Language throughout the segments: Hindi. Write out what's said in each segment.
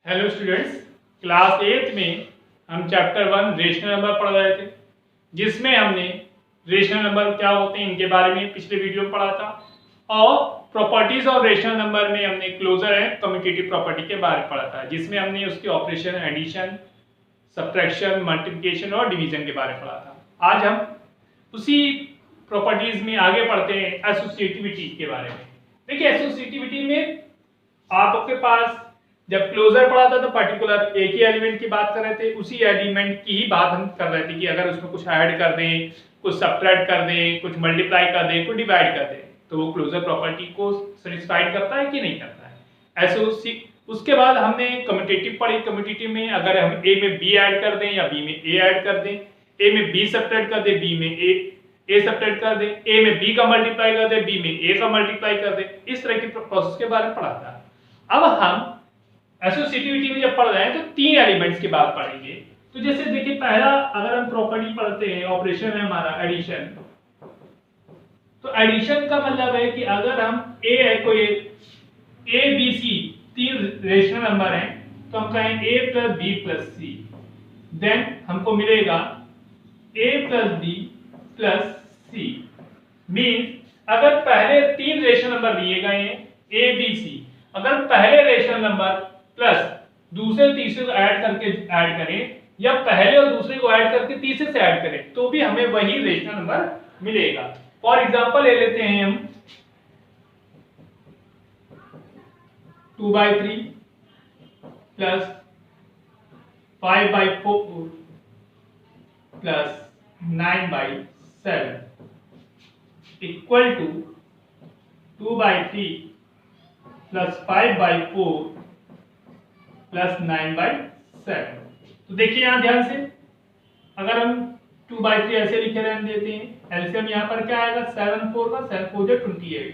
हेलो स्टूडेंट्स, क्लास 8 में हम चैप्टर 1 रेशनल नंबर पढ़ रहे थे, जिसमें हमने रेशनल नंबर क्या होते हैं इनके बारे में पिछले वीडियो में पढ़ा था और प्रॉपर्टीज ऑफ रेशनल नंबर में हमने क्लोजर एंड कम्यूटेटिव प्रॉपर्टी के बारे में पढ़ा था, जिसमें हमने उसके ऑपरेशन, एडिशन, सब्ट्रैक्शन, मल्टीप्लिकेशन और डिवीजन के बारे में पढ़ा था। आज हम उसी प्रॉपर्टीज में आगे पढ़ते हैं एसोसिएटिविटी के बारे में। देखिए, एसोसिएटिविटी में आपके पास जब क्लोजर पढ़ा था तो पर्टिकुलर एक ही एलिमेंट की बात कर रहे थे, उसी एलिमेंट की ही बात हम कर रहे थे कि अगर उसमें कुछ ऐड कर दें, कुछ सब्ट्रैक्ट कर दें, कुछ मल्टीप्लाई कर दें, कुछ डिवाइड कर दें, तो वो क्लोजर प्रॉपर्टी को सेटिस्फाइड करता है कि नहीं करता है। ऐसे उसके बाद हमने कम्यूटेटिव पढ़ी। कम्यूटेटिव में अगर हम ए में बी ऐड कर दें या बी में ए ऐड कर दें, ए में बी सब्ट्रैक्ट कर दें, बी में ए सब्ट्रैक्ट कर दें, ए में बी का मल्टीप्लाई कर दें, बी में ए का मल्टीप्लाई कर दें, इस तरह की प्रोसेस के बारे में पढ़ा था। अब हम एसोसिएटिविटी में जब पढ़ रहे हैं तो तीन एलिमेंट्स की बात पढ़ेंगे। तो जैसे देखिए, पहला अगर हम प्रॉपर्टी पढ़ते हैं, ऑपरेशन है हमारा एडिशन। तो एडिशन का मतलब है कि अगर हम ए है कोई ए बी सी तीन रेशनल नंबर हैं, तो हम कहें ए प्लस बी प्लस सी, देन हमको मिलेगा ए प्लस बी प्लस सी। मीन्स अगर पहले तीन रेशनल नंबर दिए गए हैं ए बी सी, अगर पहले रेशनल नंबर प्लस दूसरे तीसरे को ऐड करें या पहले और दूसरे को ऐड करके तीसरे से ऐड करें, तो भी हमें वही रेशनल नंबर मिलेगा। फॉर एग्जांपल ले लेते हैं हम 2/3 plus 5/4 plus 9/7 equal to 2/3 plus 5/4 plus 9/7। तो देखिए यहां ध्यान से, अगर हम 2/3 ऐसे लिखे रहने देते हैं, एलसीएम यहां पर क्या आएगा 7 4 का 7 4 जा 28,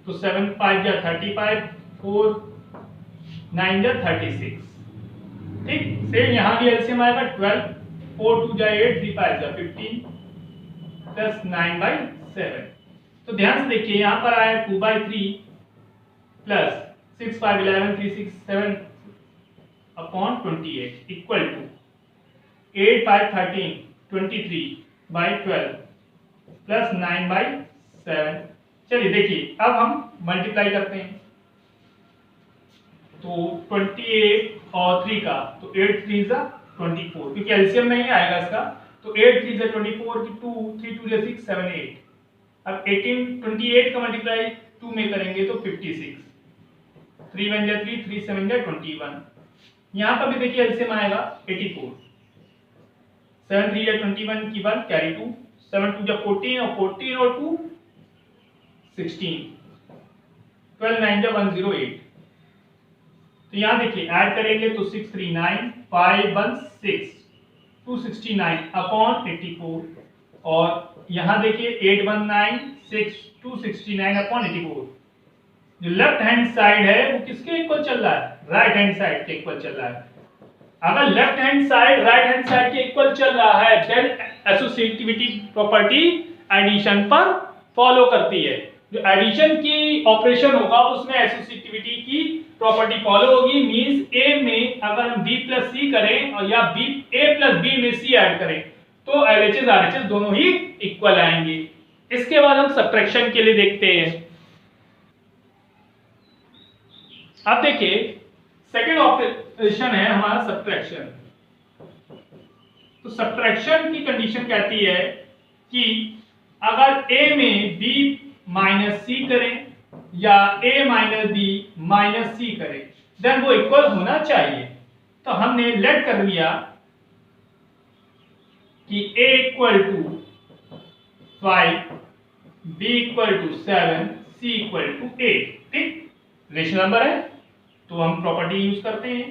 तो 7 5 जा 35, 4 9 जा 36। ठीक, सेम यहां भी एलसीएम आएगा 12, 4 2 जा 8, 3 5 जा 15 प्लस 9/7। तो ध्यान से देखिए, यहां पर आया 2/3 plus 6 5 11 3 6 7 upon 28 equal to 8 5 13 23/12 plus 9/7। चलिए देखिए, अब हम मल्टीप्लाई करते हैं, तो 28 और 3 का, तो 8 3 जा 24, क्योंकि एलसीएम नहीं आएगा इसका, तो 8 3 जा 24 की 2 3 2 जा 6 7 8। अब 28 का मल्टीप्लाई 2 में करेंगे तो 56, 3 1 जा 3 3 7 जा 21। यहां पर भी देखिए एलसीएम आएगा 84, 7 3 जा 21 की 1 कैरी 2, 7 2 जा 14 और 14 और 2 16, 12 9 जा 108। तो यहां देखिए ऐड करेंगे तो 6 3 9 5 1 6 269 अपॉन 84, और यहां देखिए 8 1 9 6 269 अपॉन 84। जो लेफ्ट हैंड साइड है वो किसके इक्वल चल रहा है? राइट हैंड साइड के इक्वल चल रहा है। अगर left hand side right hand side के इक्वल चल रहा है, देन एसोसिएटिविटी प्रॉपर्टी एडिशन पर फॉलो करती है। जो एडिशन की ऑपरेशन होगा उसमें एसोसिएटिविटी की प्रॉपर्टी फॉलो होगी। मींस ए में अगर हम बी प्लस सी करें और या बी ए प्लस बी में सी ऐड करें, तो एलएचएस आरएचएस दोनों ही इक्वल आएंगे। इसके बाद हम सब्ट्रैक्शन के लिए देखते हैं। अब देखिए, सेकेंड ऑपरेशन है हमारा सब्ट्रैक्शन। तो सब्ट्रैक्शन की कंडीशन कहती है कि अगर ए में बी माइनस सी करें या ए माइनस बी माइनस सी करें, देन वो इक्वल होना चाहिए। तो हमने लेट कर लिया कि a equal to 5, b equal to 7, c equal to 8। ठीक, रेशनल नंबर है तो हम प्रॉपर्टी यूज करते हैं।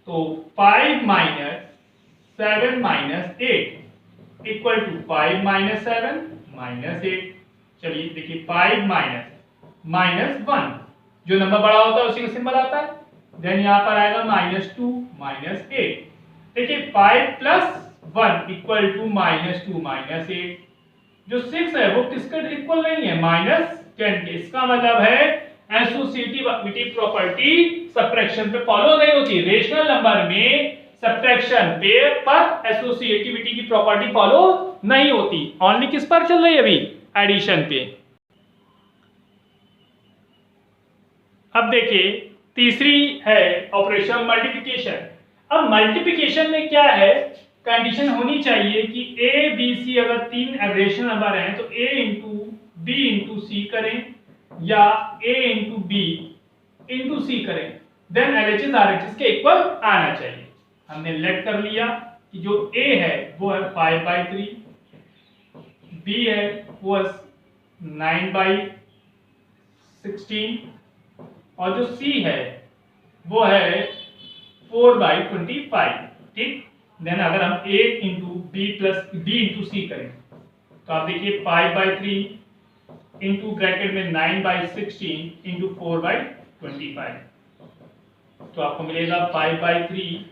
तो 5 minus 7 minus 8 equal to 5 minus 7 minus 8। चलिए देखिए, 5 माइनस 1, जो नंबर बड़ा होता है उसी का सिंबल आता है। देन यहां पर आएगा -2 माइनस 8। देखिए 5 प्लस 1 इक्वल टू -2 माइनस 8। जो 6 है वो किसके इक्वल नहीं है? -10 के। इसका मतलब है एसोसिएटिविटी प्रॉपर्टी सब्ट्रैक्शन पे फॉलो नहीं होती। रेशनल नंबर में सब्ट्रैक्शन पे पर एसोसिएटिविटी की प्रॉपर्टी फॉलो नहीं होती। ओनली किस पर चल रही है अभी? एडिशन पे। अब देखिए तीसरी है ऑपरेशन मल्टीप्लिकेशन। अब मल्टीप्लिकेशन में क्या है, कंडीशन होनी चाहिए कि ए बी सी अगर तीन रेशनल नंबर हैं तो ए इंटू बी इंटू सी करें या ए इंटू बी इंटू सी करें, देन एलएचएस आरएचएस के इक्वल आना चाहिए। हमने लेट कर लिया कि जो ए है वो है 5/3, बी है वो है 9/16 और जो सी है वो है 4/25। ठीक, देन अगर हम a into B plus B into C करें तो आप देखिए 5/3 इंटू ब्रैकेट में 9/16 इंटू 4/25, तो आपको मिलेगा 5/3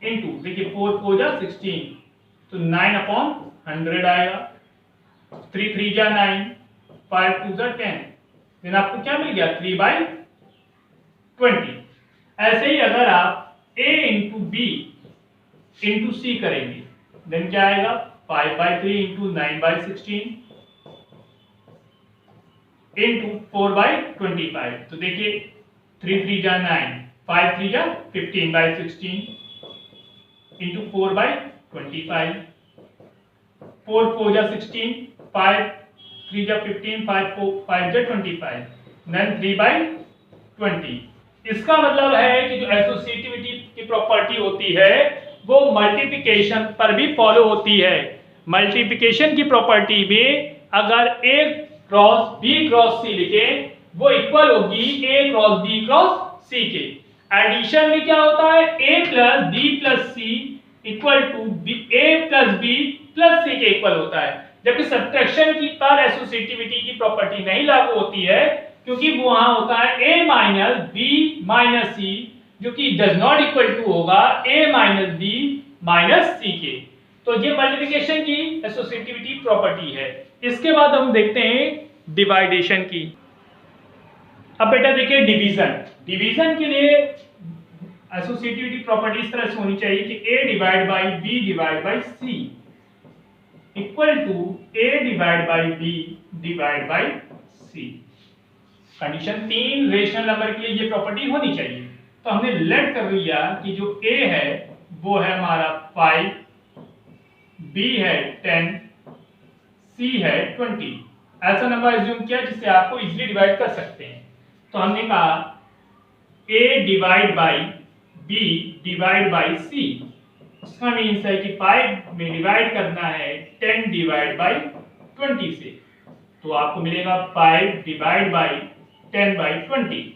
इंटू देखिए 4 4 जा 16 तो 9/100 आएगा, 3 3 जा 9, 5 2 जा 10, देन आपको क्या मिल गया 3/20। ऐसे ही अगर आप a इंटू बी इंटू सी करेंगे देन क्या आएगा 5/3 इंटू 9/16 इंटू 4/25, तो देखिए 3 3 जा 9, 5 3 जा 15/16 इंटू 4/25, 4 4 जा 16, 5 3 जा 15, 5 जा 25, देन 3/20। इसका मतलब है कि जो एसोसिएटिविटी की प्रॉपर्टी होती है वो मल्टीप्लिकेशन पर भी फॉलो होती है। मल्टीप्लिकेशन की प्रॉपर्टी में अगर a cross b cross c लिखे वो इक्वल होगी a cross b cross c के। एडिशन में क्या होता है a plus b plus c equal to a plus b plus c के इक्वल होता है, जबकि सब्ट्रैक्शन की पर एसोसिएटिविटी की प्रॉपर्टी नहीं लागू होती है क्योंकि वो वहां होता है a minus b minus c जो कि डज नॉट इक्वल टू होगा a minus b minus c के। तो ये मल्टीप्लिकेशन की एसोसिएटिविटी प्रॉपर्टी है। इसके बाद हम देखते हैं डिवाइडेशन की। अब बेटा देखिए डिवीजन। डिवीजन के लिए एसोसिएटिविटी प्रॉपर्टी इस तरह से होनी चाहिए कि a divide by b divide by c equal to a divide by b divide by c। Condition 3 rational number के लिए ये प्रॉपर्टी होनी चाहिए। तो हमने लेट कर लिया कि जो a है वो है हमारा 5, b है 10, c है 20। ऐसा नंबर एज्यूम किया जिससे आपको इजीली डिवाइड कर सकते हैं। तो हमने कहा a divide by b divide by c, इसका मीन्स है कि 5 में डिवाइड करना है 10 डिवाइड बाई 20 से, तो आपको मिलेगा 5 डिवाइड बाई 10/20,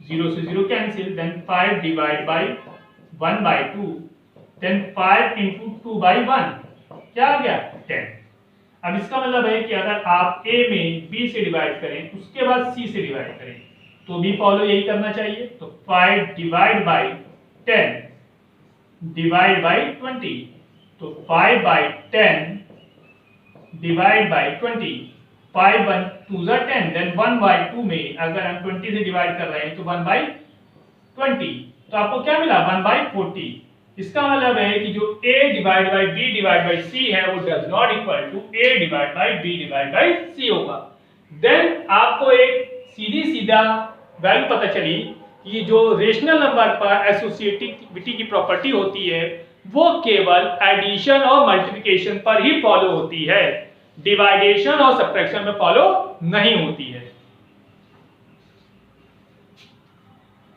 0 से 0 cancel, then 5 divide by 1/2, then 5 into 2/1 क्या आ गया 10। अब इसका मतलब है कि अगर आप a में b से डिवाइड करें उसके बाद c से डिवाइड करें तो भी फॉलो यही करना चाहिए। तो 5 डिवाइड बाई 10 डिवाइड बाई 20, तो 5/10 डिवाइड बाई 20, 5 1 2 10, देन 1/2 में अगर हम 20 से डिवाइड कर रहे हैं तो 1/20, तो आपको क्या मिला 1/40। इसका मतलब है कि जो a divide by b divide by c है वो does not equal to a divide by b divide by c होगा। देन आपको एक सीधी सीधा वैल्यू पता चली कि जो रेशनल नंबर पर एसोसिएटिविटी की प्रॉपर्टी होती है वो केवल एडिशन और मल्टीप्लिकेशन पर ही फॉलो होती है, डिवाइडेशन और सब्ट्रैक्शन में फॉलो नहीं होती है।